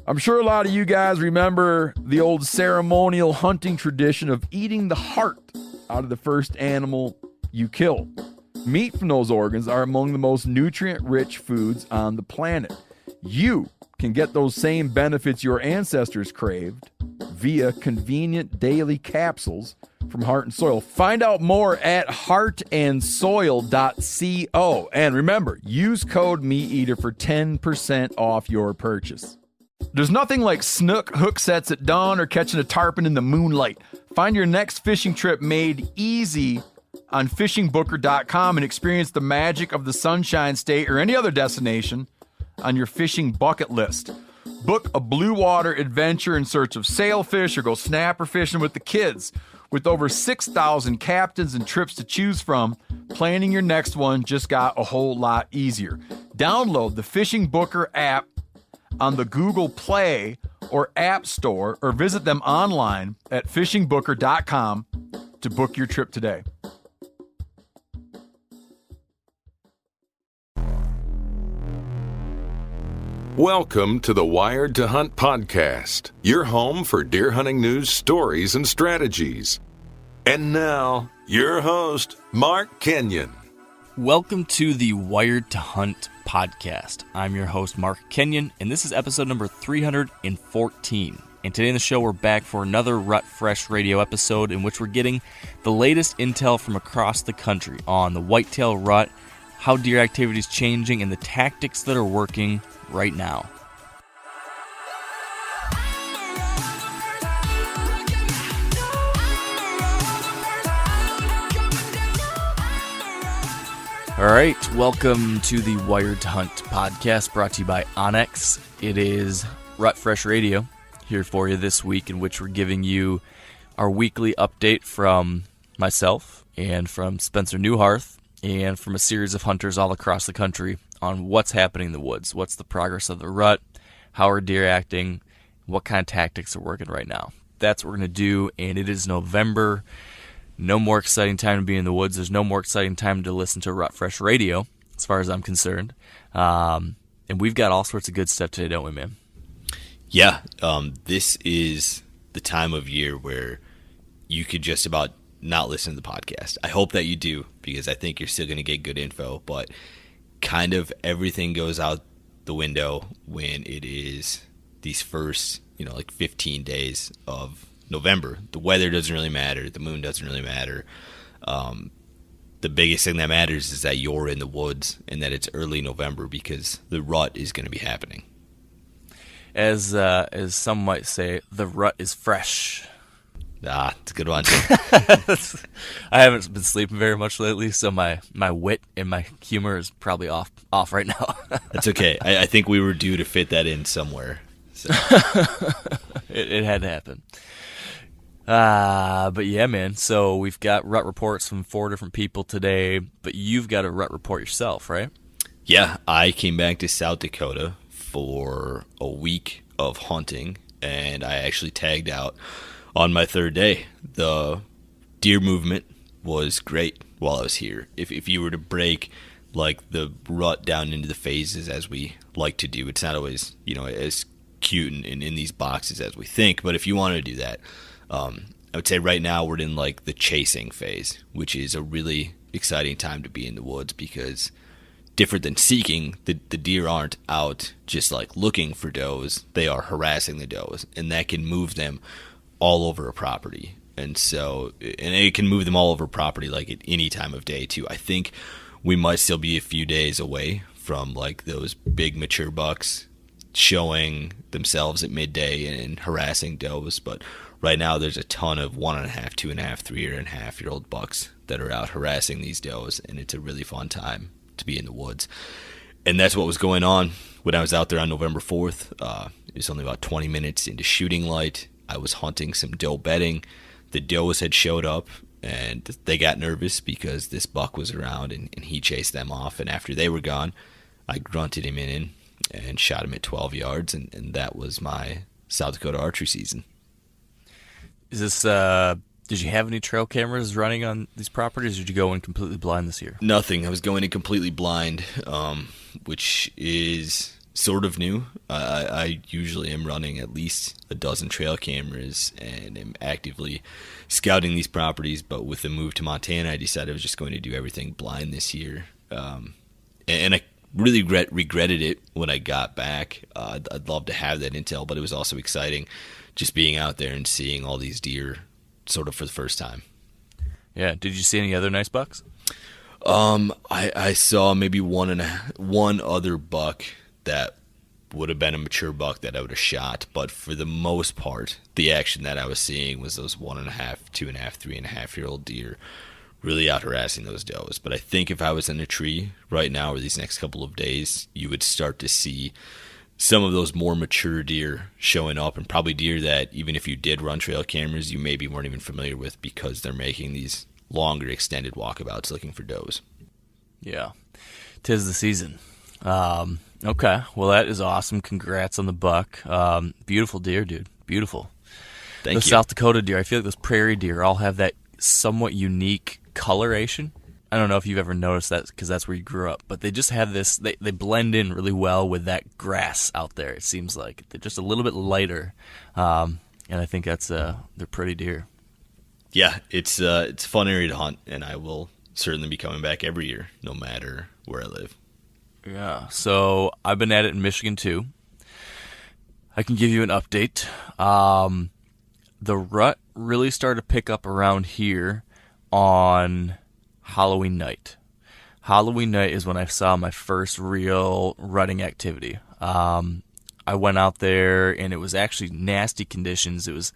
I'm sure a lot of you guys remember the old ceremonial hunting tradition of eating the heart out of the first animal you kill. Meat from those organs are among the most nutrient-rich foods on the planet. You can get those same benefits your ancestors craved via convenient daily capsules from Heart and Soil. Find out more at heartandsoil.co. And remember, use code MeatEater for 10% off your purchase. There's nothing like snook hook sets at dawn or catching a tarpon in the moonlight. Find your next fishing trip made easy on fishingbooker.com and experience the magic of the Sunshine State or any other destination on your fishing bucket list. Book a blue water adventure in search of sailfish or go snapper fishing with the kids. With over 6,000 captains and trips to choose from, planning your next one just got a whole lot easier. Download the Fishing Booker app on the Google Play or App Store or visit them online at fishingbooker.com to book your trip today. Welcome to the Wired to Hunt podcast, your home for deer hunting news, stories, and strategies. And now, your host, Mark Kenyon. Welcome to the Wired to Hunt podcast. I'm your host, Mark Kenyon, and this is episode number 314. And today in the show, we're back for another Rut Fresh Radio episode in which we're getting the latest intel from across the country on the whitetail rut, how deer activity is changing, and the tactics that are working right now. All right, welcome to the Wired to Hunt podcast brought to you by Onyx. It is Rut Fresh Radio here for you this week, in which we're giving you our weekly update from myself and from Spencer Newharth and from a series of hunters all across the country on what's happening in the woods, what's the progress of the rut, how are deer acting, what kind of tactics are working right now. That's what we're going to do, and it is November. No more exciting time to be in the woods. There's no more exciting time to listen to Rut Fresh Radio, as far as I'm concerned. And we've got all sorts of good stuff today, don't we, man? Yeah, this is the time of year where you could just about not listen to the podcast. I hope that you do, because I think you're still going to get good info, but kind of everything goes out the window when it is these first, 15 days of November. The weather doesn't really matter. The moon doesn't really matter. The biggest thing that matters is that you're in the woods and that it's early November, because the rut is going to be happening. As some might say, the rut is fresh. Ah, it's a good one. I haven't been sleeping very much lately, so my wit and my humor is probably off right now. That's okay. I think we were due to fit that in somewhere. So. It had to happen. But yeah, man. So we've got rut reports from 4 different people today, but you've got a rut report yourself, right? Yeah, I came back to South Dakota for a week of hunting, and I actually tagged out on my third day. The deer movement was great while I was here. If you were to break like the rut down into the phases as we like to do, it's not always as cute in these boxes as we think. But if you want to do that, I would say right now we're in like the chasing phase, which is a really exciting time to be in the woods, because different than seeking, the deer aren't out just like looking for does. They are harassing the does, and that can move them all over a property. And it can move them all over property like at any time of day too. I think we might still be a few days away from like those big mature bucks showing themselves at midday and harassing does, but right now there's a ton of 1.5, 2.5, 3.5-year-old bucks that are out harassing these does, and it's a really fun time to be in the woods. And that's what was going on when I was out there on November 4th. It was only about 20 minutes into shooting light. I was hunting some doe bedding. The does had showed up, and they got nervous because this buck was around, and he chased them off. And after they were gone, I grunted him in and shot him at 12 yards, and that was my South Dakota archery season. Is this, did you have any trail cameras running on these properties, or did you go in completely blind this year? Nothing. I was going in completely blind, which is sort of new. I usually am running at least a dozen trail cameras and am actively scouting these properties. But with the move to Montana, I decided I was just going to do everything blind this year. And I really regretted it when I got back. I'd love to have that intel, but it was also exciting just being out there and seeing all these deer sort of for the first time. Yeah. Did you see any other nice bucks? I saw maybe one other buck that would have been a mature buck that I would have shot, but for the most part, the action that I was seeing was those 1.5, 2.5, 3.5-year-old deer really out harassing those does. But I think if I was in a tree right now or these next couple of days, you would start to see some of those more mature deer showing up, and probably deer that even if you did run trail cameras, you maybe weren't even familiar with because they're making these longer extended walkabouts looking for does. Yeah. 'Tis the season. Okay, well that is awesome. Congrats on the buck. Beautiful deer, dude. Beautiful. Thank you. The South Dakota deer, I feel like those prairie deer all have that somewhat unique coloration. I don't know if you've ever noticed that because that's where you grew up, but they just have this, they blend in really well with that grass out there, it seems like. They're just a little bit lighter, and I think that's they're pretty deer. Yeah, it's a fun area to hunt, and I will certainly be coming back every year, no matter where I live. Yeah, so I've been at it in Michigan too. I can give you an update. The rut really started to pick up around here on Halloween night. Halloween night is when I saw my first real rutting activity. I went out there, and it was actually nasty conditions. It was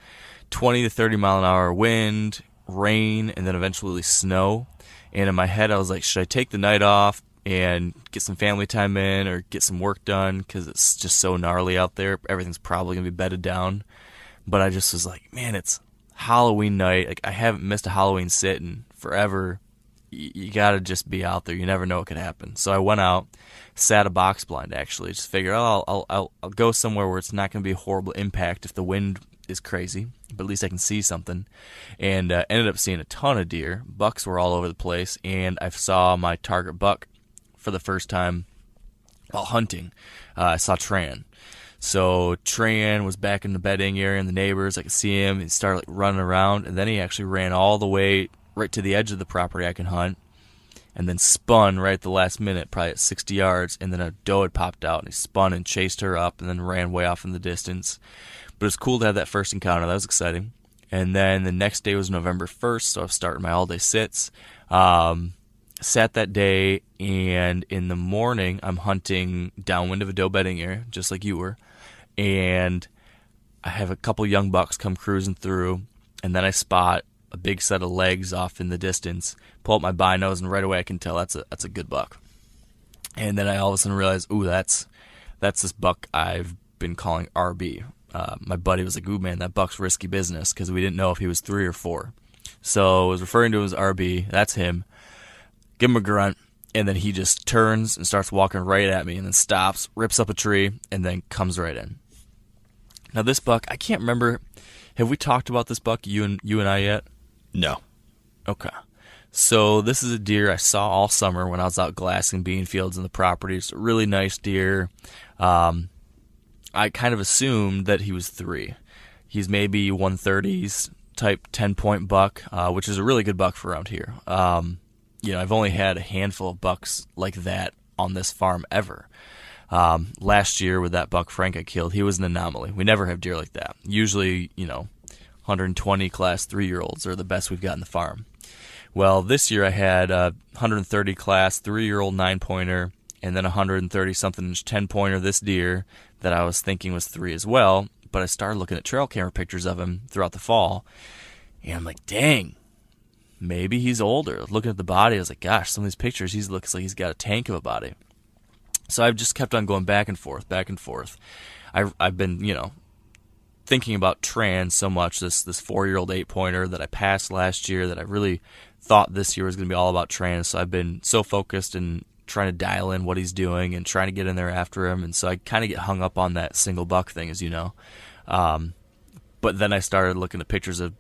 20 to 30 mile an hour wind, rain, and then eventually snow. And in my head, I was like, should I take the night off and get some family time in or get some work done because it's just so gnarly out there. Everything's probably going to be bedded down. But I just was like, man, it's Halloween night. Like, I haven't missed a Halloween sit in forever. You got to just be out there. You never know what could happen. So I went out, sat a box blind, actually. Just figured, I'll go somewhere where it's not going to be a horrible impact if the wind is crazy, but at least I can see something. And ended up seeing a ton of deer. Bucks were all over the place, and I saw my target buck for the first time while hunting. I saw Tran. So Tran was back in the bedding area, and the neighbors, I could see him. He started like running around, and then he actually ran all the way right to the edge of the property I can hunt, and then spun right at the last minute, probably at 60 yards, and then a doe had popped out, and he spun and chased her up, and then ran way off in the distance. But it was cool to have that first encounter. That was exciting. And then the next day was November 1st, so I was starting my all-day sits. Sat that day, and in the morning, I'm hunting downwind of a doe bedding area, just like you were. And I have a couple young bucks come cruising through, and then I spot a big set of legs off in the distance, pull up my binos, and right away I can tell that's a good buck. And then I all of a sudden realize, ooh, that's this buck I've been calling RB. My buddy was like, ooh, man, that buck's risky business, because we didn't know if he was 3 or 4. So I was referring to him as RB. That's him. Give him a grunt, and then he just turns and starts walking right at me, and then stops, rips up a tree, and then comes right in. Now this buck, I can't remember. Have we talked about this buck, you and I, yet? No. Okay. So this is a deer I saw all summer when I was out glassing bean fields in the property. It's a really nice deer. I kind of assumed that he was 3. He's maybe 130s type 10-point buck, which is a really good buck for around here. I've only had a handful of bucks like that on this farm ever. Last year with that buck Frank I killed, he was an anomaly. We never have deer like that. Usually, 120 class 3-year-olds are the best we've got in the farm. Well, this year I had a 130 class 3-year-old 9-pointer, and then a 130-something inch 10-pointer, this deer that I was thinking was 3 as well. But I started looking at trail camera pictures of him throughout the fall, and I'm like, dang, maybe he's older. Looking at the body, I was like, gosh, some of these pictures, he looks like he's got a tank of a body. So I've just kept on going back and forth. I've been, thinking about Tran so much, this 4-year-old 8-pointer that I passed last year, that I really thought this year was going to be all about Tran. So I've been so focused and trying to dial in what he's doing and trying to get in there after him. And so I kind of get hung up on that single buck thing, as you know. But then I started looking at pictures of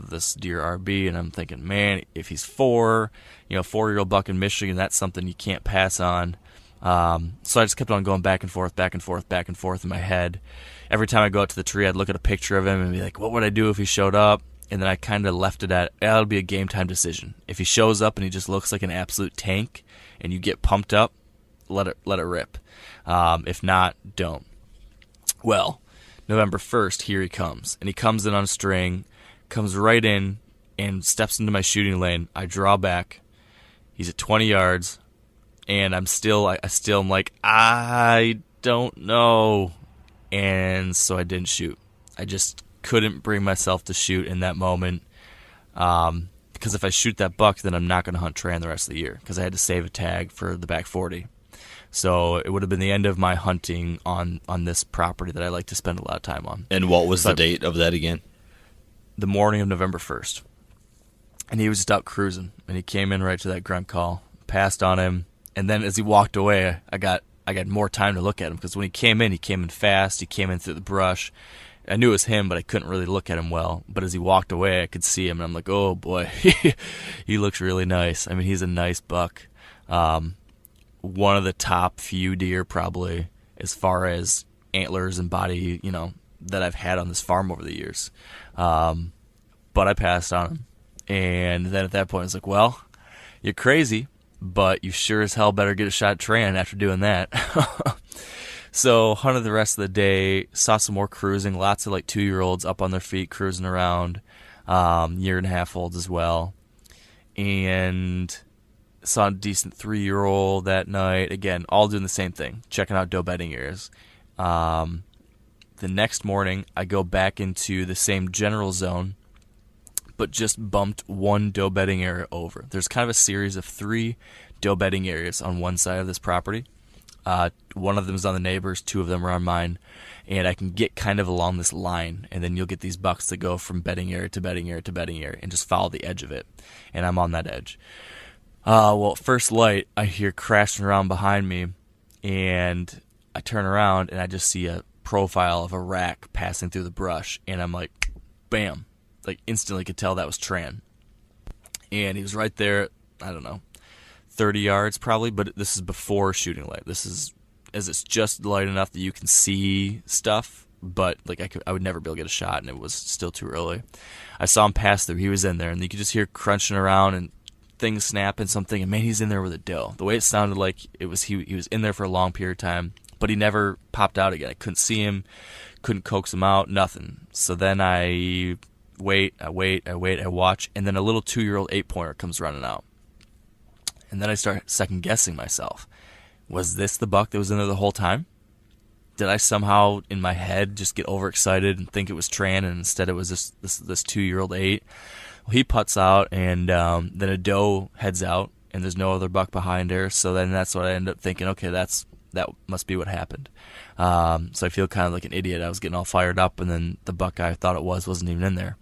this deer RB, and I'm thinking, man, if he's 4, 4-year-old buck in Michigan, that's something you can't pass on. So I just kept on going back and forth in my head. Every time I go out to the tree, I'd look at a picture of him and be like, what would I do if he showed up? And then I kind of left it at, it'll be a game time decision. If he shows up and he just looks like an absolute tank and you get pumped up, let it rip. If not, don't. Well, November 1st, here he comes. And he comes in on a string, comes right in, and steps into my shooting lane. I draw back. He's at 20 yards, and I still am like, I don't know. And so I didn't shoot. I just couldn't bring myself to shoot in that moment. Because if I shoot that buck, then I'm not going to hunt Tran the rest of the year, because I had to save a tag for the back 40. So it would have been the end of my hunting on this property that I like to spend a lot of time on. And what was the date of that again? The morning of November 1st. And he was just out cruising, and he came in right to that grunt call, passed on him, and then as he walked away, I got more time to look at him, because when he came in fast, he came in through the brush. I knew it was him, but I couldn't really look at him well. But as he walked away, I could see him, and I'm like, oh boy, he looks really nice. I mean, he's a nice buck. One of the top few deer probably as far as antlers and body, that I've had on this farm over the years. But I passed on him. And then at that point, I was like, well, you're crazy, but you sure as hell better get a shot at Tran after doing that. So hunted the rest of the day, saw some more cruising, lots of 2-year-olds up on their feet cruising around, 1.5-year-olds as well. And saw a decent 3-year-old that night. Again, all doing the same thing, checking out doe bedding areas. The next morning, I go back into the same general zone, but just bumped one doe bedding area over. There's kind of a series of 3 doe bedding areas on one side of this property. One of them is on the neighbors, 2 of them are on mine, and I can get kind of along this line, and then you'll get these bucks that go from bedding area to bedding area to bedding area and just follow the edge of it, and I'm on that edge. Well, at first light, I hear crashing around behind me, and I turn around, and I just see a profile of a rack passing through the brush, and I'm like, bam, instantly could tell that was Tran. And he was right there, I don't know, 30 yards probably, but this is before shooting light. This is, as it's just light enough that you can see stuff, but I would never be able to get a shot, and it was still too early. I saw him pass through. He was in there, and you could just hear crunching around and things snapping something, and man, he's in there with a doe. The way it sounded like it was he was in there for a long period of time, but he never popped out again. I couldn't see him, couldn't coax him out, nothing. So then I wait, I watch, and then a little 2-year-old 8-pointer comes running out. And then I start second-guessing myself. Was this the buck that was in there the whole time? Did I somehow, in my head, just get overexcited and think it was Tran, and instead it was this 2-year-old 8? Well, he putts out, and then a doe heads out, and there's no other buck behind her. So then that's what I end up thinking, okay, that must be what happened. So I feel kind of like an idiot. I was getting all fired up, and then the buck I thought it wasn't even in there.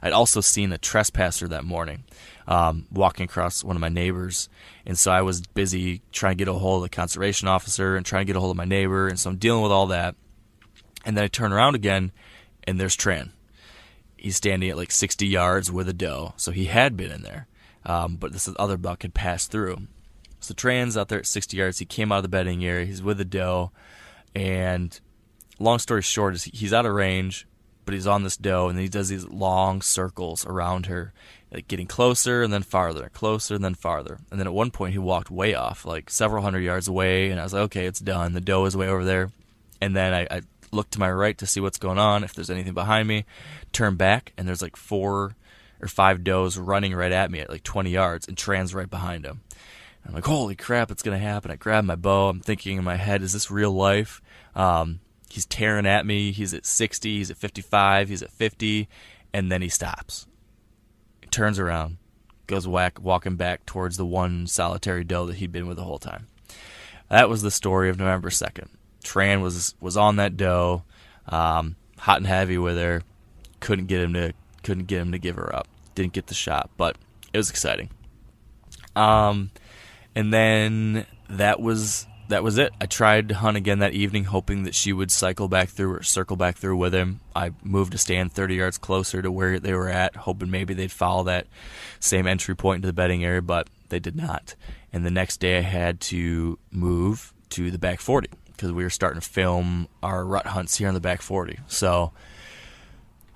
I'd also seen a trespasser that morning walking across one of my neighbors, and so I was busy trying to get a hold of the conservation officer and trying to get a hold of my neighbor, and so I'm dealing with all that. And then I turn around again, and there's Tran. He's standing at 60 yards with a doe, so he had been in there, but this other buck had passed through. So Tran's out there at 60 yards. He came out of the bedding area. He's with a doe, and long story short is he's out of range, but he's on this doe, and he does these long circles around her, getting closer and then farther, closer and then farther. And then at one point he walked way off, several hundred yards away, and I was like, okay, it's done. The doe is way over there. And then I look to my right to see what's going on, if there's anything behind me, turn back, and there's 4 or 5 does running right at me at 20 yards, and Tran's right behind him. I'm like, holy crap, it's going to happen. I grab my bow. I'm thinking in my head, is this real life? He's tearing at me. He's at 60. He's at 55. He's at 50. And then he stops. He turns around, goes walking back towards the one solitary doe that he'd been with the whole time. That was the story of November 2nd. Tran was on that doe, hot and heavy with her. Couldn't get him to give her up. Didn't get the shot, but it was exciting. And then that was it. I tried to hunt again that evening, hoping that she would circle back through with him. I moved to stand 30 yards closer to where they were at, hoping maybe they'd follow that same entry point into the bedding area, but they did not. And the next day I had to move to the back 40 because we were starting to film our rut hunts here on the back 40. So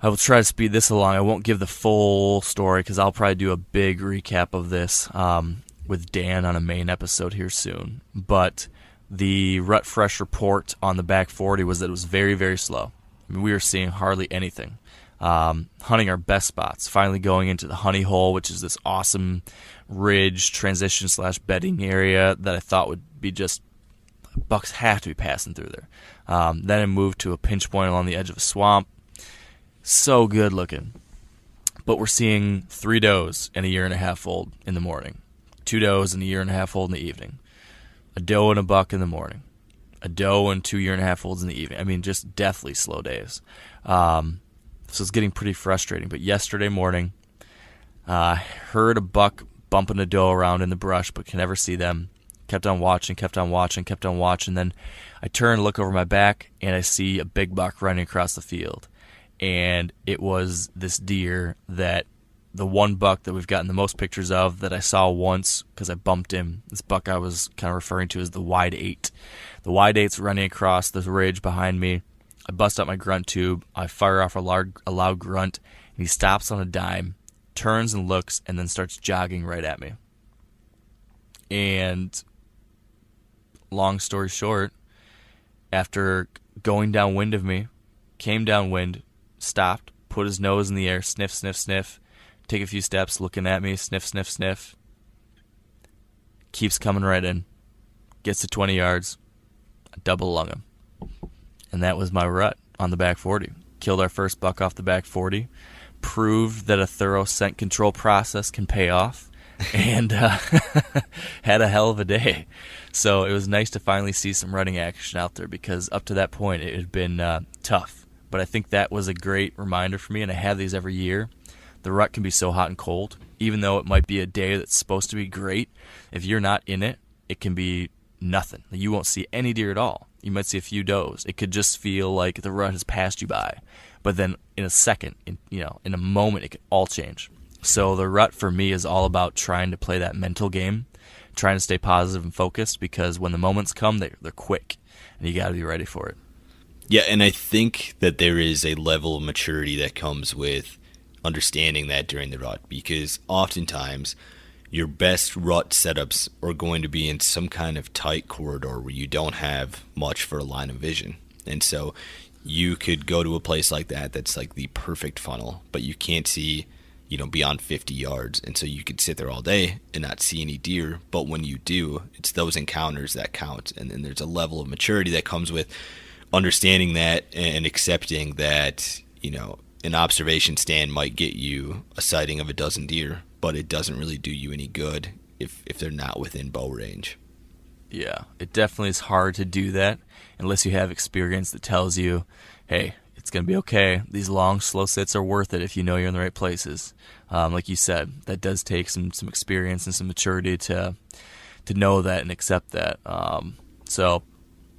I will try to speed this along. I won't give the full story because I'll probably do a big recap of this with Dan on a main episode here soon. But the Rut Fresh report on the back 40 was that it was very, very slow. I mean, we were seeing hardly anything. Hunting our best spots, finally going into the honey hole, which is this awesome ridge transition / bedding area that I thought would be just bucks have to be passing through there. Then I moved to a pinch point along the edge of a swamp. So good looking. But we're seeing 3 does and a 1.5 old in the morning, 2 does and a 1.5 old in the evening, a doe and a buck in the morning, a doe and 2 1.5 olds in the evening. I mean, just deathly slow days. So it's getting pretty frustrating. But yesterday morning, I heard a buck bumping a doe around in the brush, but can never see them. Kept on watching. Then I turn, look over my back, and I see a big buck running across the field. And it was this deer that the one buck that we've gotten the most pictures of that I saw once because I bumped him. This buck I was kind of referring to as the wide 8. The wide 8's running across the ridge behind me. I bust out my grunt tube. I fire off a loud grunt, and he stops on a dime, turns and looks, and then starts jogging right at me. And long story short, after going downwind of me, came downwind, stopped, put his nose in the air, sniff, sniff, sniff, take a few steps, looking at me, sniff, sniff, sniff, keeps coming right in, gets to 20 yards, I double lung him. And that was my rut on the back 40. Killed our first buck off the back 40, proved that a thorough scent control process can pay off, and had a hell of a day. So it was nice to finally see some rutting action out there because up to that point it had been tough. But I think that was a great reminder for me, and I have these every year. The rut can be so hot and cold. Even though it might be a day that's supposed to be great, if you're not in it, it can be nothing. You won't see any deer at all. You might see a few does. It could just feel like the rut has passed you by. But then in a second, in a moment, it could all change. So the rut for me is all about trying to play that mental game, trying to stay positive and focused, because when the moments come, they're quick, and you got to be ready for it. Yeah, and I think that there is a level of maturity that comes with understanding that during the rut, because oftentimes your best rut setups are going to be in some kind of tight corridor where you don't have much for a line of vision. And so you could go to a place like that that's like the perfect funnel, but you can't see, beyond 50 yards. And so you could sit there all day and not see any deer. But when you do, it's those encounters that count. And then there's a level of maturity that comes with understanding that and accepting that, an observation stand might get you a sighting of a dozen deer, but it doesn't really do you any good if they're not within bow range. Yeah, it definitely is hard to do that unless you have experience that tells you, hey, it's going to be okay. These long, slow sits are worth it if you know you're in the right places. Like you said, that does take some experience and some maturity to know that and accept that. So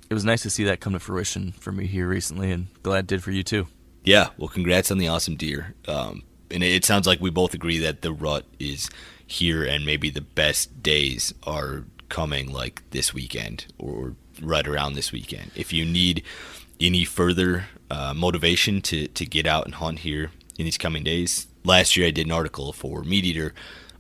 it was nice to see that come to fruition for me here recently, and glad it did for you too. Yeah, well, congrats on the awesome deer. And it sounds like we both agree that the rut is here, and maybe the best days are coming like this weekend or right around this weekend. If you need any further motivation to get out and hunt here in these coming days, last year I did an article for Meat Eater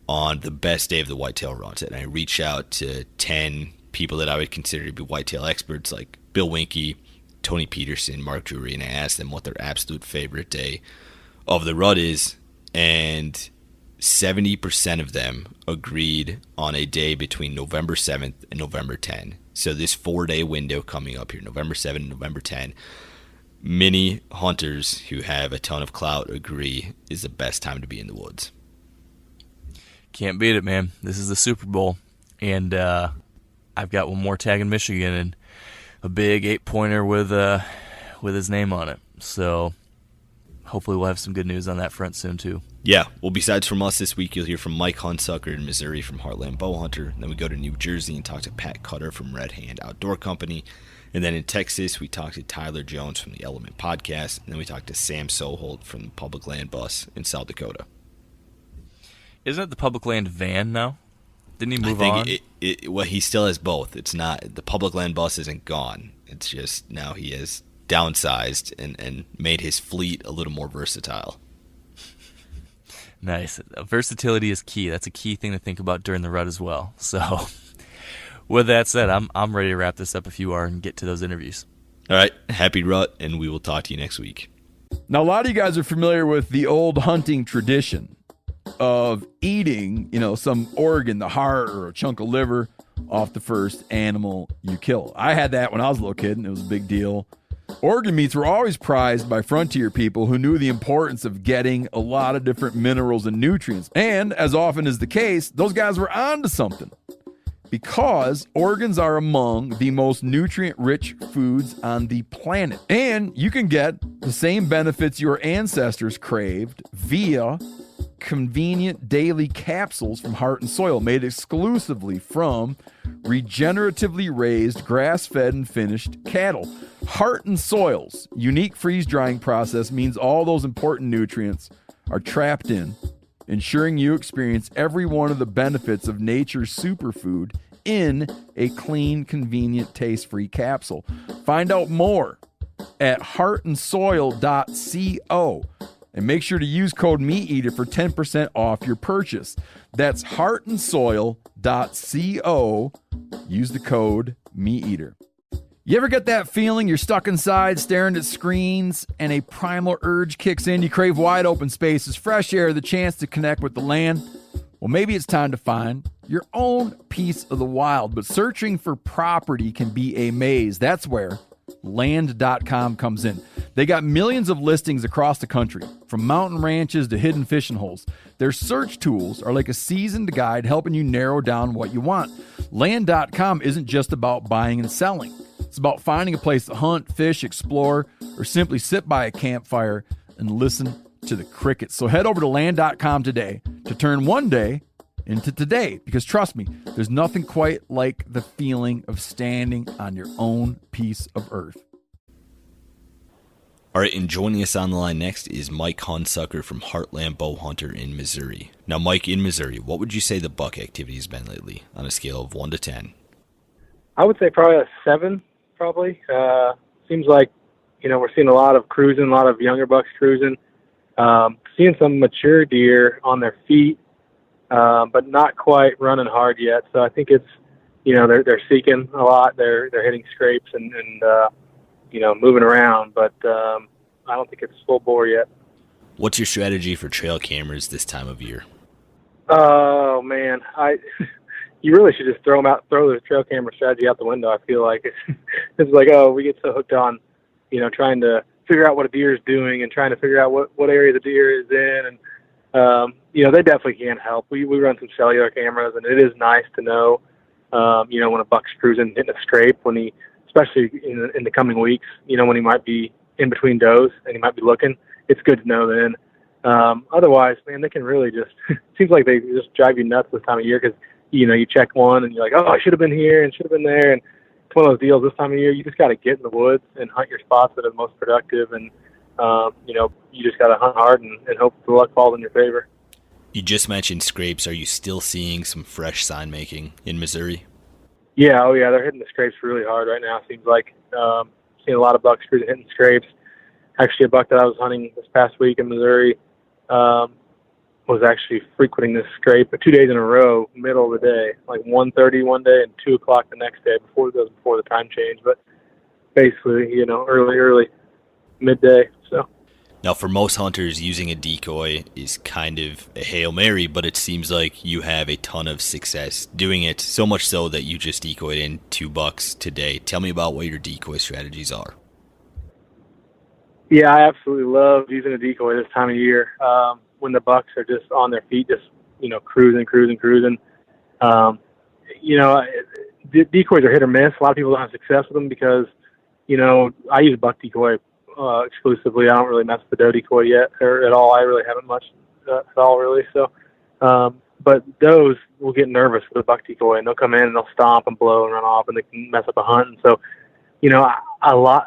on the best day of the whitetail runs, and I reached out to 10 people that I would consider to be whitetail experts like Bill Winke, Tony Peterson, Mark Drury, and I asked them what their absolute favorite day of the rut is, and 70% of them agreed on a day between November 7th and November 10. So this 4-day window coming up here, November 7 and November 10, many hunters who have a ton of clout agree is the best time to be in the woods. Can't beat it, man. This is the Super Bowl, and I've got one more tag in Michigan, and a big 8-pointer with his name on it. So hopefully we'll have some good news on that front soon too. Yeah, well, besides from us this week, you'll hear from Mike Hunsucker in Missouri from Heartland Bowhunter. Then we go to New Jersey and talk to Pat Cutter from Red Hand Outdoor Company. And then in Texas, we talk to Tyler Jones from the Element Podcast. And then we talk to Sam Soholt from the Public Land Bus in South Dakota. Isn't it the Public Land van now? Didn't he move I on? think well, he still has both. It's not, the public land bus isn't gone. It's just now he has downsized and made his fleet a little more versatile. Nice. Versatility is key. That's a key thing to think about during the rut as well. So, with that said, I'm ready to wrap this up if you are and get to those interviews. All right, happy rut, and we will talk to you next week. Now, a lot of you guys are familiar with the old hunting tradition of eating, some organ, the heart or a chunk of liver off the first animal you kill. I had that when I was a little kid, and it was a big deal. Organ meats were always prized by frontier people who knew the importance of getting a lot of different minerals and nutrients. And as often is the case, those guys were onto something, because organs are among the most nutrient-rich foods on the planet. And you can get the same benefits your ancestors craved via convenient daily capsules from Heart and Soil, made exclusively from regeneratively raised, grass-fed, and finished cattle. Heart and Soil's unique freeze-drying process means all those important nutrients are trapped in, ensuring you experience every one of the benefits of nature's superfood in a clean, convenient, taste-free capsule. Find out more at heartandsoil.co. And make sure to use code MeatEater for 10% off your purchase. That's heartandsoil.co. Use the code MeatEater. You ever get that feeling you're stuck inside staring at screens and a primal urge kicks in? You crave wide open spaces, fresh air, the chance to connect with the land? Well, maybe it's time to find your own piece of the wild, but searching for property can be a maze. That's where Land.com comes in. They got millions of listings across the country, from mountain ranches to hidden fishing holes. Their search tools are like a seasoned guide helping you narrow down what you want. Land.com isn't just about buying and selling. It's about finding a place to hunt, fish, explore, or simply sit by a campfire and listen to the crickets. So head over to Land.com today to turn one day into today, because trust me, there's nothing quite like the feeling of standing on your own piece of earth. All right, and joining us on the line next is Mike Hunsucker from Heartland Bowhunter in Missouri. Now, Mike, in Missouri, what would you say the buck activity has been lately on a scale of 1 to 10? I would say probably a 7, probably. Seems like, we're seeing a lot of cruising, a lot of younger bucks cruising. Seeing some mature deer on their feet, but not quite running hard yet. So I think it's, they're seeking a lot. They're hitting scrapes and moving around, but I don't think it's full bore yet. What's your strategy for trail cameras this time of year? Oh man, you really should just throw the trail camera strategy out the window. I feel like it's like, we get so hooked on, trying to figure out what a deer is doing and trying to figure out what area the deer is in, and they definitely can help. We run some cellular cameras, and it is nice to know, when a buck's cruising, hitting a scrape, when he, especially in the coming weeks, when he might be in between does and he might be looking. It's good to know then. Otherwise, man, they can really just, seems like they just drive you nuts this time of year, because, you check one and you're like, I should have been here and should have been there. And it's one of those deals this time of year. You just got to get in the woods and hunt your spots that are the most productive. And, you just got to hunt hard and hope the luck falls in your favor. You just mentioned scrapes. Are you still seeing some fresh sign making in Missouri? Yeah, they're hitting the scrapes really hard right now. Seems like seeing a lot of bucks hitting scrapes. Actually, a buck that I was hunting this past week in Missouri was actually frequenting this scrape 2 days in a row, middle of the day, like 1:30 one day and 2 o'clock the next day, before the time change. But basically, early midday. So. Now, for most hunters, using a decoy is kind of a Hail Mary, but it seems like you have a ton of success doing it, so much so that you just decoyed in 2 bucks today. Tell me about what your decoy strategies are. Yeah, I absolutely love using a decoy this time of year, when the bucks are just on their feet, just, cruising. Decoys are hit or miss. A lot of people don't have success with them because, I use a buck decoy exclusively. I don't really mess with the doe decoy yet, or at all. I really haven't much at all, really. So, but does will get nervous with a buck decoy, and they'll come in and they'll stomp and blow and run off, and they can mess up a hunt. And so,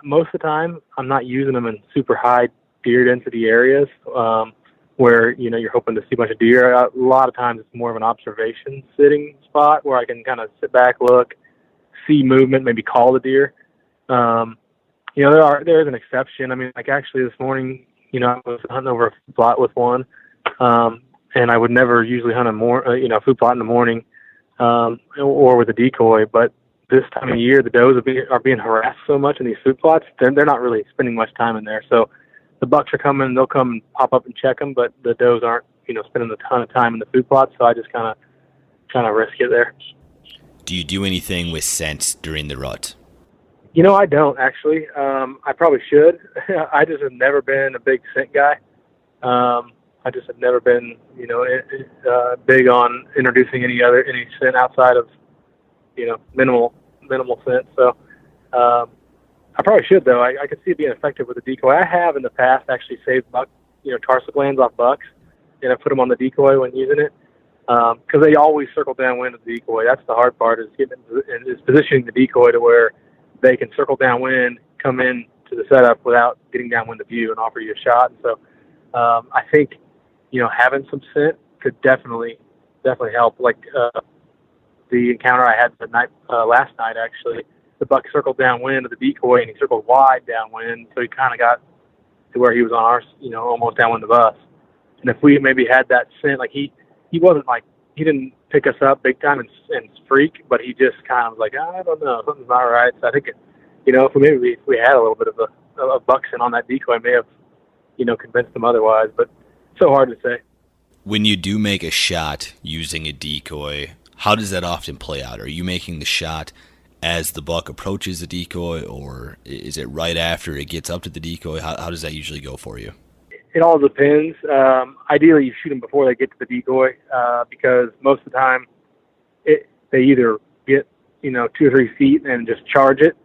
most of the time, I'm not using them in super high deer density areas. where, you're hoping to see a bunch of deer. A lot of times it's more of an observation sitting spot where I can kind of sit back, look, see movement, maybe call the deer. There is an exception. I mean, like actually this morning, I was hunting over a plot with one, and I would never usually hunt a food plot in the morning, or with a decoy. But this time of year, the does are being harassed so much in these food plots. They're not really spending much time in there. So the bucks are coming. They'll come and pop up and check them, but the does aren't, spending a ton of time in the food plots. So I just kind of risk it there. Do you do anything with scent during the rut? I don't actually. I probably should. I just have never been a big scent guy. I just have never been, big on introducing any scent outside of, minimal scent. So, I probably should though. I could see it being effective with a decoy. I have in the past actually saved buck, tarsal glands off bucks, and I put them on the decoy when using it. Because they always circle downwind of the decoy. That's the hard part, is positioning the decoy to where they can circle downwind, come in to the setup without getting downwind of you and offer you a shot. And so I think, having some scent could definitely help. Like the encounter I had last night, actually, the buck circled downwind of the decoy and he circled wide downwind. So he kind of got to where he was on our, almost downwind of us. And if we maybe had that scent, like he wasn't like, he didn't pick us up big time and freak, but he just kind of was like, I don't know, something's not right. So I think, if we had a little bit of a buck scent on that decoy, I may have, convinced them otherwise, but so hard to say. When you do make a shot using a decoy, how does that often play out? Are you making the shot as the buck approaches the decoy, or is it right after it gets up to the decoy? How does that usually go for you? It all depends. Ideally, you shoot them before they get to the decoy, because most of the time they either get 2 or 3 feet and just charge it,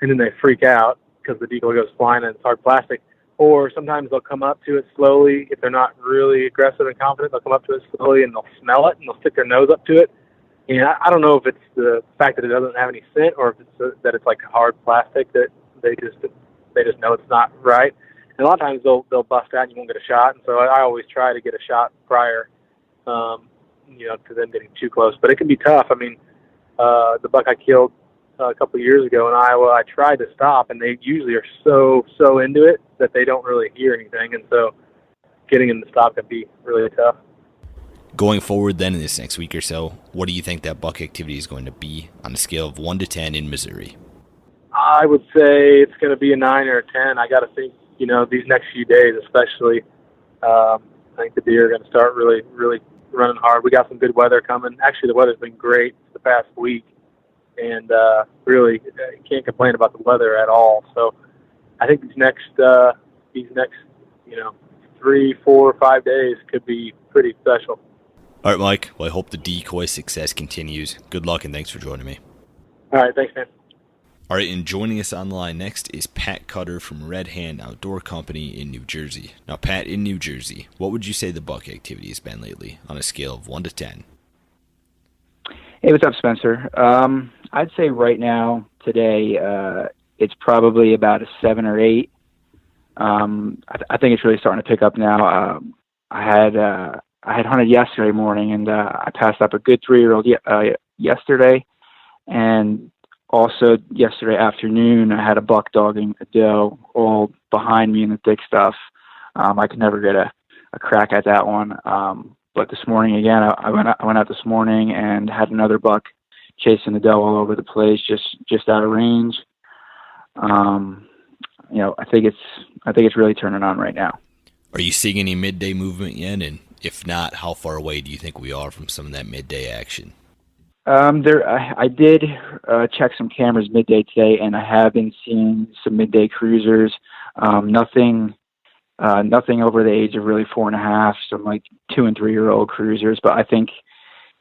and then they freak out because the decoy goes flying and it's hard plastic. Or sometimes they'll come up to it slowly. If they're not really aggressive and confident, they'll come up to it slowly and they'll smell it and they'll stick their nose up to it. And I don't know if it's the fact that it doesn't have any scent, or if it's that it's like hard plastic that they just know it's not right. And a lot of times they'll bust out and you won't get a shot. And so I always try to get a shot prior, to them getting too close. But it can be tough. I mean, the buck I killed a couple of years ago in Iowa, I tried to stop, and they usually are so into it that they don't really hear anything. And so getting them to stop can be really tough. Going forward then in this next week or so, what do you think that buck activity is going to be on a scale of 1 to 10 in Missouri? I would say it's going to be a 9 or a 10. I got to think, these next few days especially, I think the deer are going to start really, really running hard. We got some good weather coming. Actually, the weather's been great the past week, and really can't complain about the weather at all. So I think these next 3, 4, 5 days could be pretty special. All right, Mike. Well, I hope the decoy success continues. Good luck, and thanks for joining me. All right, thanks, man. All right, and joining us on the line next is Pat Cutter from Red Hand Outdoor Company in New Jersey. Now, Pat, in New Jersey, what would you say the buck activity has been lately on a scale of 1 to 10? Hey, what's up, Spencer? I'd say right now, today, it's probably about a 7 or 8. I think it's really starting to pick up now. I had hunted yesterday morning, and I passed up a good 3-year-old yesterday, and also yesterday afternoon I had a buck dogging a doe all behind me in the thick stuff. I could never get a crack at that one. But this morning again, I went out this morning and had another buck chasing the doe all over the place, just out of range. I think it's really turning on right now. Are you seeing any midday movement yet? And if not, how far away do you think we are from some of that midday action? I did check some cameras midday today, and I have been seeing some midday cruisers. Nothing over the age of really 4.5, some like 2 and 3-year-old cruisers. But I think,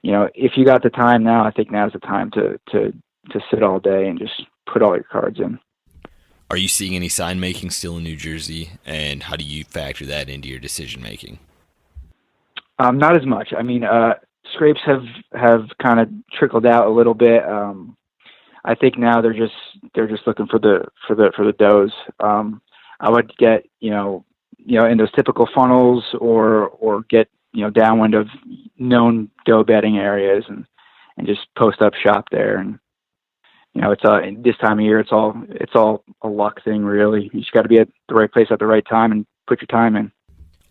if you got the time now, I think now's the time to sit all day and just put all your cards in. Are you seeing any sign making still in New Jersey, and how do you factor that into your decision making? Not as much. I mean, scrapes have kind of trickled out a little bit. I think now they're just looking for the does. I would get in those typical funnels or get, downwind of known doe bedding areas and just post up shop there. And, it's this time of year, it's all a luck thing, really. You just got to be at the right place at the right time and put your time in.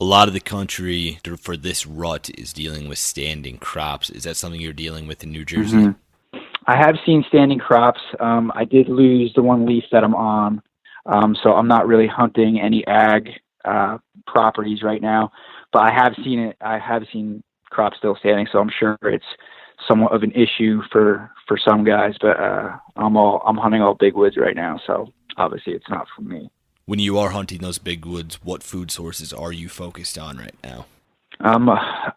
A lot of the country for this rut is dealing with standing crops. Is that something you're dealing with in New Jersey? Mm-hmm. I have seen standing crops. I did lose the one lease that I'm on, so I'm not really hunting any ag properties right now. But I have seen it. I have seen crops still standing, so I'm sure it's somewhat of an issue for some guys. But I'm hunting all big woods right now, so obviously it's not for me. When you are hunting those big woods, what food sources are you focused on right now?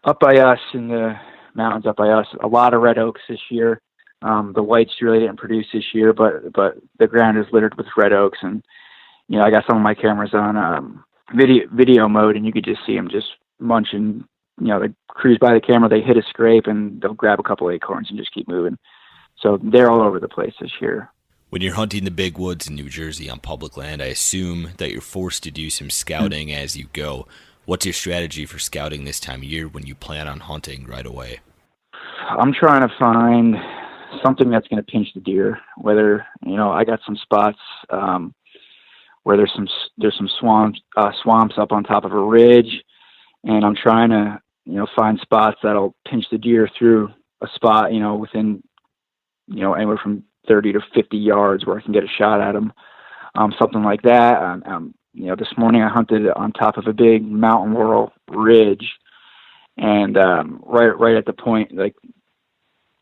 Up by us in the mountains, up by us, a lot of red oaks this year. The whites really didn't produce this year, but the ground is littered with red oaks, and I got some of my cameras on video mode, and you could just see them just munching. They cruise by the camera, they hit a scrape, and they'll grab a couple acorns and just keep moving. So they're all over the place this year. When you're hunting the big woods in New Jersey on public land, I assume that you're forced to do some scouting as you go. What's your strategy for scouting this time of year when you plan on hunting right away? I'm trying to find something that's going to pinch the deer. Whether I got some spots where there's some swamps up on top of a ridge, and I'm trying to find spots that'll pinch the deer through a spot within anywhere from 30 to 50 yards where I can get a shot at them, something like that. This morning I hunted on top of a big mountain laurel ridge, and right at the point, like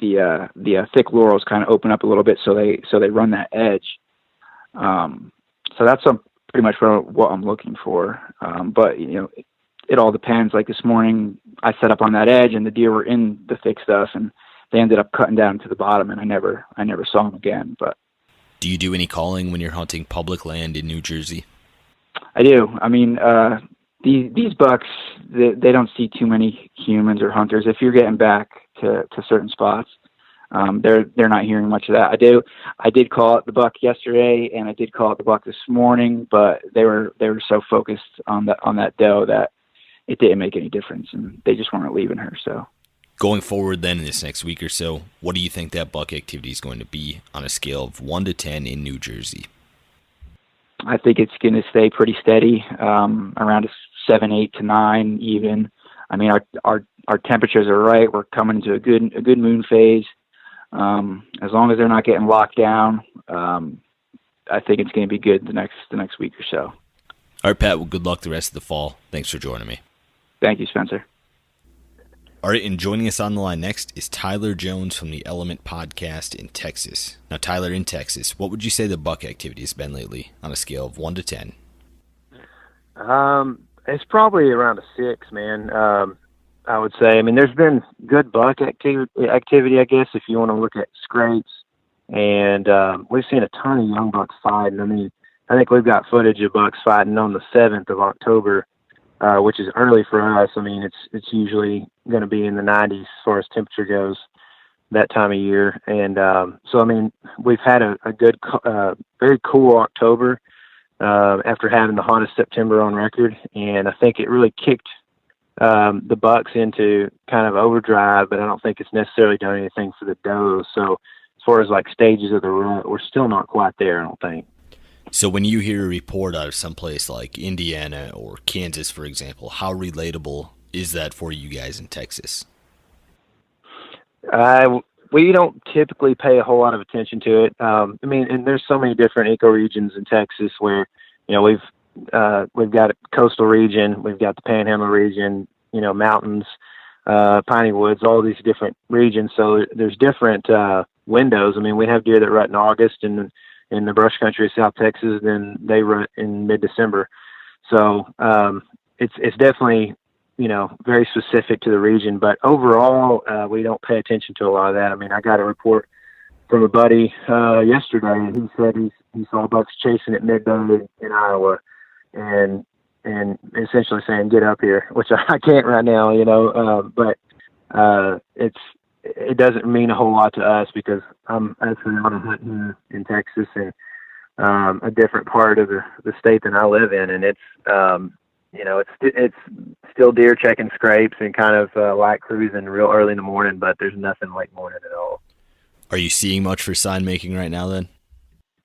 the thick laurels kind of open up a little bit, so they run that edge. So that's pretty much what I'm looking for. But it all depends. Like this morning, I set up on that edge, and the deer were in the thick stuff, and they ended up cutting down to the bottom, and I never saw them again. But do you do any calling when you're hunting public land in New Jersey? I do. I mean, these bucks, they don't see too many humans or hunters. If you're getting back to certain spots, they're not hearing much of that. I did call out the buck yesterday, and I did call out the buck this morning, but they were so focused on that doe that it didn't make any difference, and they just weren't leaving her. So going forward then in this next week or so, what do you think that buck activity is going to be on a scale of 1 to 10 in New Jersey? I think it's going to stay pretty steady, around a 7, 8 to 9 even. I mean, our temperatures are right. We're coming into a good moon phase. As long as they're not getting locked down, I think it's going to be good the next week or so. All right, Pat. Well, good luck the rest of the fall. Thanks for joining me. Thank you, Spencer. All right, and joining us on the line next is Tyler Jones from the Element Podcast in Texas. Now, Tyler, in Texas, what would you say the buck activity has been lately on a scale of 1 to 10? It's probably around a 6, man. I would say. I mean, there's been good buck activity, I guess, if you want to look at scrapes. And we've seen a ton of young bucks fighting. I mean, I think we've got footage of bucks fighting on the 7th of October, which is early for us. I mean, it's usually going to be in the 90s as far as temperature goes that time of year. And so, I mean, we've had a good, very cool October after having the hottest September on record. And I think it really kicked the bucks into kind of overdrive, but I don't think it's necessarily done anything for the does. So as far as like stages of the rut, we're still not quite there, I don't think. So when you hear a report out of someplace like Indiana or Kansas, for example, how relatable is that for you guys in Texas? We don't typically pay a whole lot of attention to it. I mean, and there's so many different ecoregions in Texas where, we've got a coastal region, we've got the Panhandle region, mountains, piney woods, all these different regions. So there's different windows. I mean, we have deer that rut in August and in the brush country of South Texas, then they rut in mid-December. So it's definitely, very specific to the region. But overall, we don't pay attention to a lot of that. I mean, I got a report from a buddy yesterday, and he said he saw bucks chasing at midday in Iowa, and essentially saying, "Get up here," which I can't right now, but it doesn't mean a whole lot to us because I'm actually on a hunt here in Texas and a different part of the state than I live in, and it's it's still deer checking scrapes and kind of light cruising real early in the morning, but there's nothing late morning at all. Are you seeing much for sign making right now then?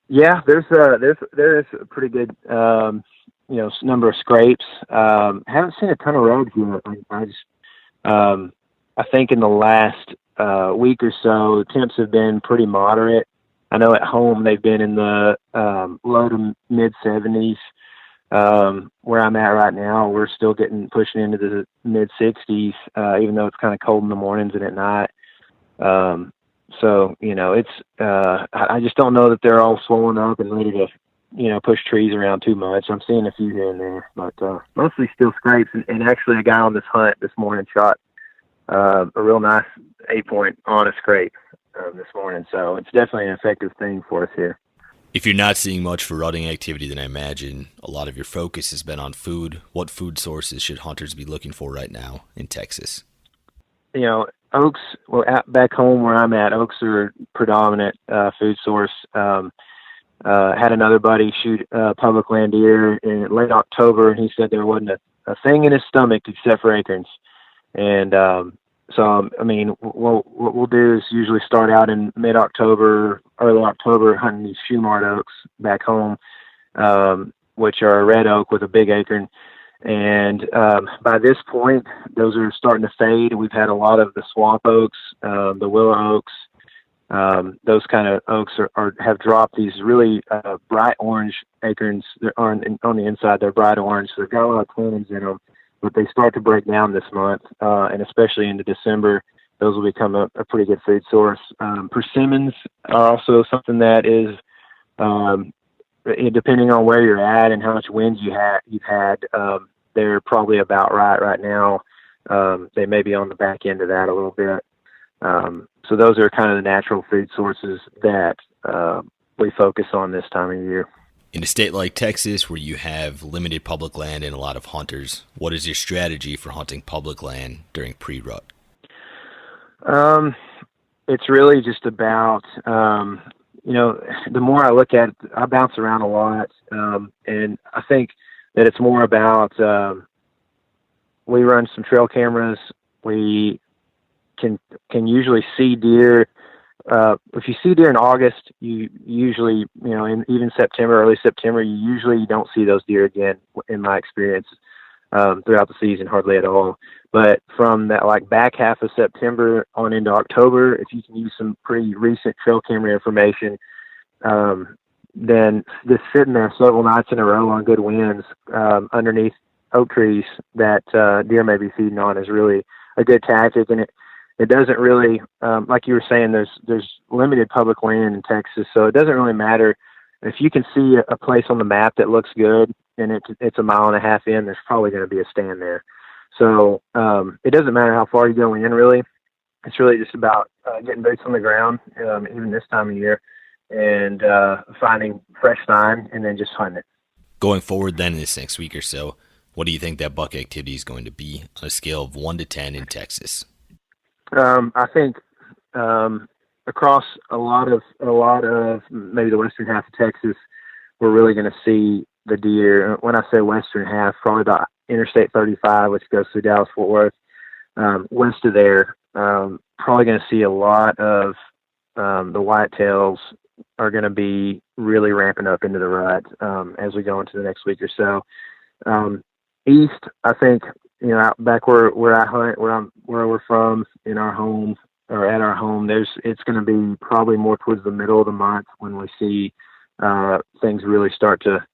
Yeah, there is a pretty good number of scrapes. Haven't seen a ton of roads yet. I think in the last week or so, temps have been pretty moderate. I know at home they've been in the low to mid 70s. Where I'm at right now, we're still pushing into the mid 60s, even though it's kind of cold in the mornings and at night. So it's I just don't know that they're all swollen up and ready to push trees around too much. I'm seeing a few here and there, but mostly still scrapes. And actually, a guy on this hunt this morning shot a real nice 8-point on a scrape this morning. So it's definitely an effective thing for us here. If you're not seeing much for rutting activity, then I imagine a lot of your focus has been on food. What food sources should hunters be looking for right now in Texas? Oaks, back home where I'm at, oaks are predominant food source. Had another buddy shoot public land deer in late October, and he said there wasn't a thing in his stomach except for acorns. And so, what we'll do is usually start out in mid-October, early October, hunting these shoe-marked oaks back home, which are a red oak with a big acorn. And by this point, those are starting to fade. We've had a lot of the swamp oaks, the willow oaks. Those kind of oaks have dropped these really bright orange acorns. They're on the inside, they're bright orange. So they've got a lot of tannins in them, but they start to break down this month, and especially into December. Those will become a pretty good food source. Persimmons are also something that is, depending on where you're at and how much wind you've had, they're probably about right now. They may be on the back end of that a little bit. So those are kind of the natural food sources that we focus on this time of year. In a state like Texas, where you have limited public land and a lot of hunters, what is your strategy for hunting public land during pre-rut? It's really just about, the more I look at it, I bounce around a lot. And I think that it's more about, we run some trail cameras. We can usually see deer. If you see deer in August, you usually, in even September, early September, you don't see those deer again, in my experience, throughout the season, hardly at all. But from that, back half of September on into October, if you can use some pretty recent trail camera information, then just sitting there several nights in a row on good winds, underneath oak trees that deer may be feeding on is really a good tactic. And it doesn't really, like you were saying, there's limited public land in Texas, so it doesn't really matter. If you can see a place on the map that looks good and it's a mile and a half in, there's probably going to be a stand there. So it doesn't matter how far you go in, really. It's really just about getting boots on the ground, even this time of year, and finding fresh sign and then just hunting it. Going forward then in this next week or so, what do you think that buck activity is going to be on a scale of 1 to 10 in Texas? I think across a lot of maybe the western half of Texas, we're really going to see the deer. When I say western half, probably about Interstate 35, which goes through Dallas-Fort Worth. West of there, probably going to see a lot of the whitetails are going to be really ramping up into the rut as we go into the next week or so. East, I think, out back where I hunt, where we're from, in our home or at our home, it's going to be probably more towards the middle of the month when we see things really start to,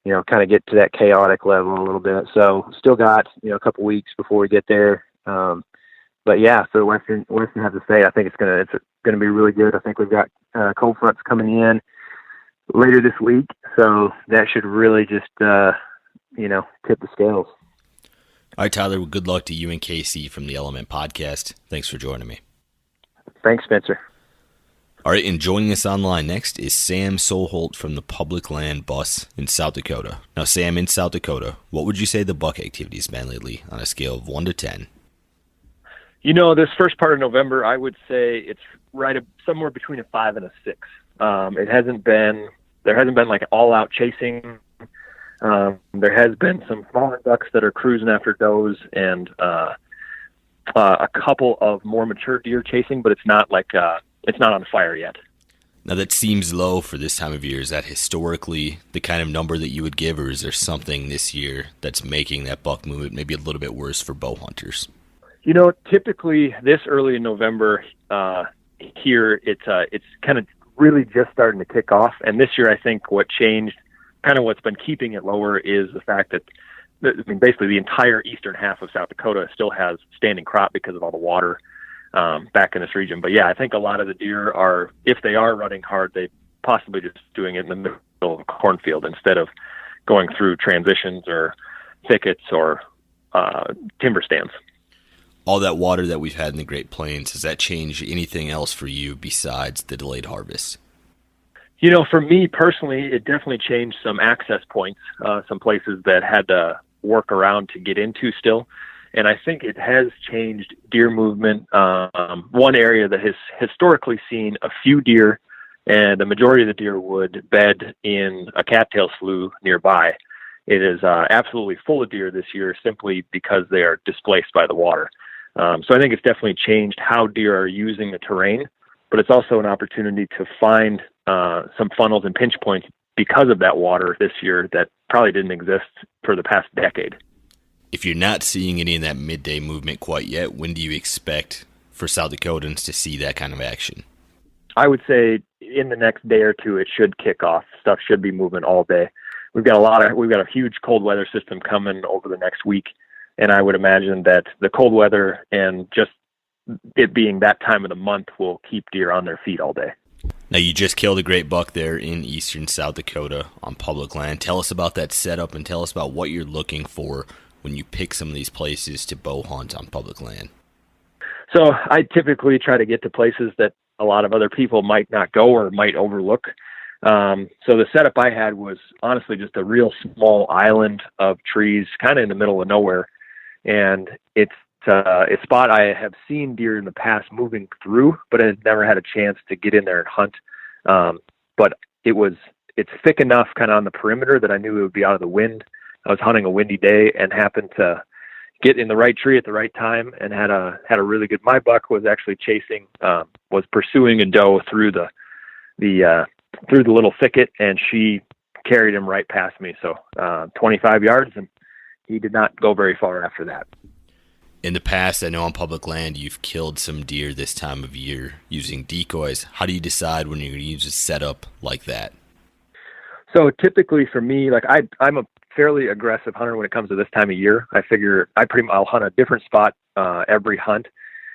kind of get to that chaotic level a little bit. So still got, a couple weeks before we get there. But yeah, so western half of the state, I think it's going to be really good. I think we've got cold fronts coming in later this week, so that should really just tip the scales. All right, Tyler, well, good luck to you and Casey from the Element Podcast. Thanks for joining me. Thanks, Spencer. All right, and joining us online next is Sam Soholt from the Public Land Bus in South Dakota. Now, Sam, in South Dakota, what would you say the buck activity has been lately on a scale of 1 to 10? This first part of November, I would say it's somewhere between a 5 and a 6. There hasn't been like all out chasing. There has been some smaller bucks that are cruising after does, and a couple of more mature deer chasing, but it's not on fire yet. Now that seems low for this time of year. Is that historically the kind of number that you would give, or is there something this year that's making that buck movement maybe a little bit worse for bow hunters? Typically this early in November here, it's kind of really just starting to kick off. And this year, I think what changed, kind of what's been keeping it lower, is the fact that basically the entire eastern half of South Dakota still has standing crop because of all the water back in this region. But yeah, I think a lot of the deer are, if they are running hard, they possibly just doing it in the middle of a cornfield instead of going through transitions or thickets or timber stands. All that water that we've had in the Great Plains, has that changed anything else for you besides the delayed harvest? For me personally, it definitely changed some access points, some places that had to work around to get into still. And I think it has changed deer movement. One area that has historically seen a few deer, and the majority of the deer would bed in a cattail slough nearby. It is absolutely full of deer this year simply because they are displaced by the water. So I think it's definitely changed how deer are using the terrain, but it's also an opportunity to find some funnels and pinch points because of that water this year that probably didn't exist for the past decade. If you're not seeing any of that midday movement quite yet, when do you expect for South Dakotans to see that kind of action? I would say in the next day or two, it should kick off. Stuff should be moving all day. We've got a huge cold weather system coming over the next week. And I would imagine that the cold weather and just it being that time of the month will keep deer on their feet all day. Now, you just killed a great buck there in eastern South Dakota on public land. Tell us about that setup and tell us about what you're looking for when you pick some of these places to bow hunt on public land. So I typically try to get to places that a lot of other people might not go or might overlook. So the setup I had was honestly just a real small island of trees kind of in the middle of nowhere. And it's a spot I have seen deer in the past moving through, but I had never had a chance to get in there and hunt. But it's thick enough kind of on the perimeter that I knew it would be out of the wind. I was hunting a windy day and happened to get in the right tree at the right time and had a really good. My buck was actually was pursuing a doe through the little thicket, and she carried him right past me. So 25 yards, and he did not go very far after that. In the past, I know on public land you've killed some deer this time of year using decoys. How do you decide when you're going to use a setup like that? So typically for me, I'm a fairly aggressive hunter when it comes to this time of year. I figure I'll hunt a different spot every hunt.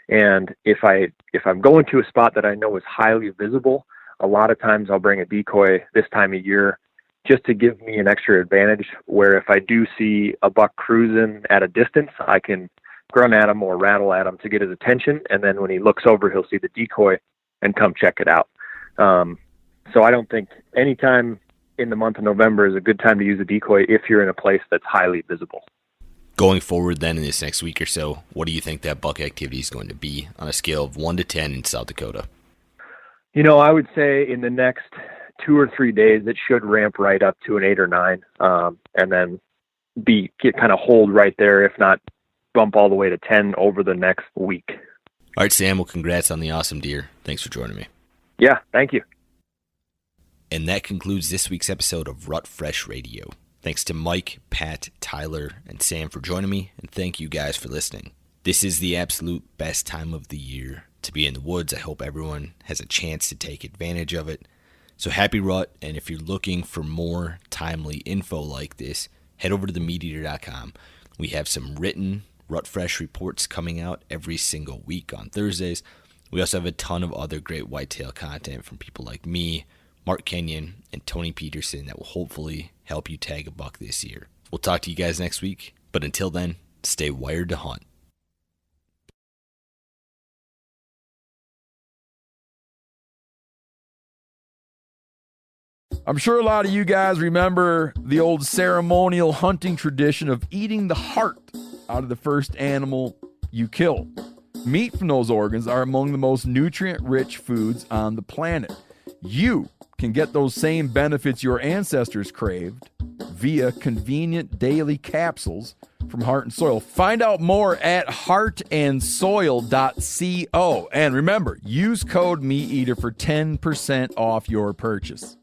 And if I'm going to a spot that I know is highly visible, a lot of times I'll bring a decoy this time of year just to give me an extra advantage, where if I do see a buck cruising at a distance, I can grunt at him or rattle at him to get his attention. And then when he looks over, he'll see the decoy and come check it out. So I don't think any time in the month of November is a good time to use a decoy if you're in a place that's highly visible. Going forward then in this next week or so, what do you think that buck activity is going to be on a scale of 1 to 10 in South Dakota? I would say in the next 2 or 3 days, it should ramp right up to an 8 or 9, and then kind of hold right there, if not bump all the way to 10 over the next week. All right, Sam, well, congrats on the awesome deer. Thanks for joining me. Yeah, thank you. And that concludes this week's episode of Rut Fresh Radio. Thanks to Mike, Pat, Tyler, and Sam for joining me, and thank you guys for listening. This is the absolute best time of the year to be in the woods. I hope everyone has a chance to take advantage of it. So happy rut, and if you're looking for more timely info like this, head over to themeateater.com. We have some written Rut Fresh reports coming out every single week on Thursdays. We also have a ton of other great whitetail content from people like me, Mark Kenyon, and Tony Peterson that will hopefully help you tag a buck this year. We'll talk to you guys next week, but until then, stay wired to hunt. I'm sure a lot of you guys remember the old ceremonial hunting tradition of eating the heart out of the first animal you kill. Meat from those organs are among the most nutrient-rich foods on the planet. You can get those same benefits your ancestors craved via convenient daily capsules from Heart and Soil. Find out more at heartandsoil.co. And remember, use code MeatEater for 10% off your purchase.